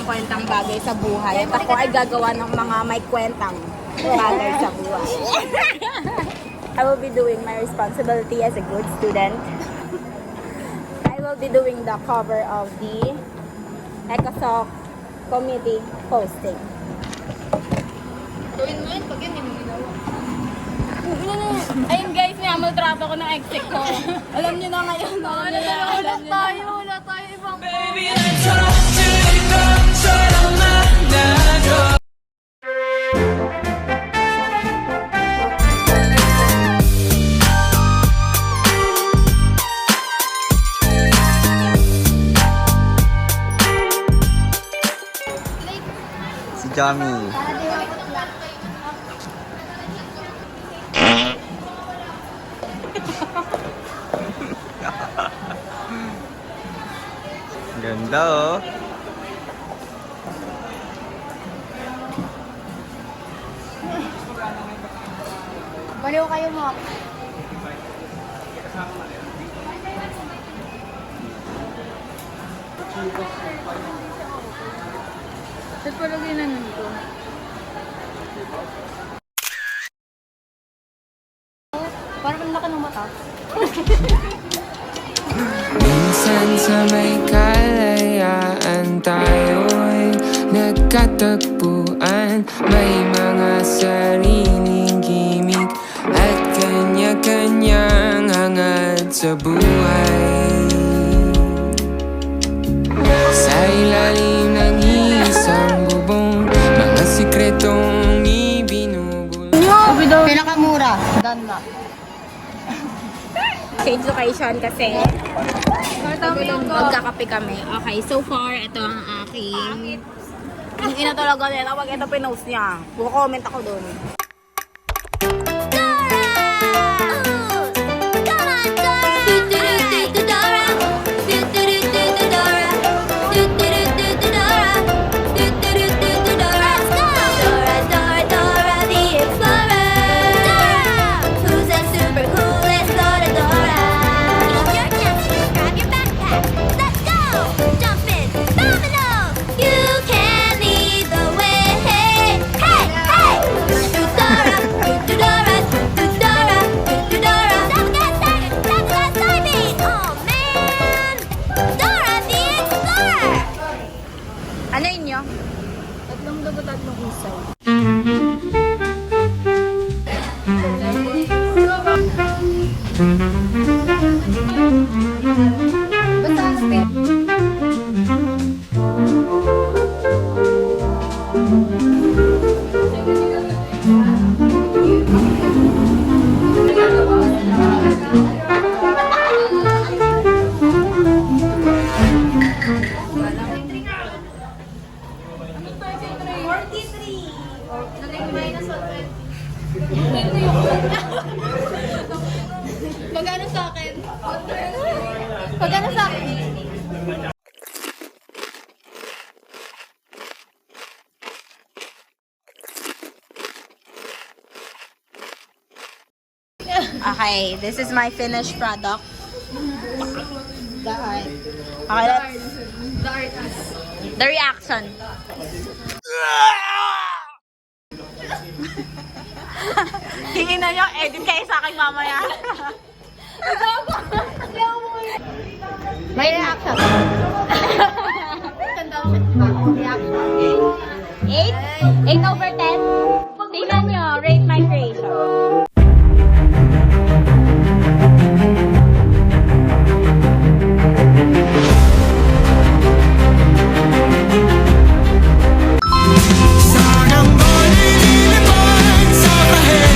kwentang bagay sa buhay. At ako ay gagawa ng mga may kwentang bagay sa buhay. I will be doing my responsibility as a good student. I will be doing the cover of the ECOSOC committee posting. Gawin mo yun pag yun, hindi mo ginawa. Ayun guys, namaltrato ko ng exec ko. Alam niyo na ngayon. Wala tayo ibang Baby, let's 이것처럼 만나줘 Si Jami. Ganda oh. Baliw kayo mo. Ba't palagay na nandito? Parang ang laki ng mata. Minsan sa may kalayaan tayo'y nagkatagpuan. May mga sariling gimmick at kanya-kanyang hangad sa buhay. Sa ilalim ng isang bubong, mga sikretong ibinubulong. Pinakamura. Done na. Change location kasi magkakape kami. Okay, so far, ito ang aking... Ang ina talaga nila, wag ito pinost niya. Comment ako dun. Ano inyo? Tatlong dugo, tatlong isaw. Basta spin. Magkano sa akin? Magkano sa akin? Okay, this is my finished product. The art. Okay, let's... The art is... The reaction. Hingin na nyo, edit kayo sa akin mamaya. May reaction. Ganda ko siya. Reaction. 8? 8 over 10? Tingnan nyo, rate my creation. 사랑벌이 리는 번 사랑해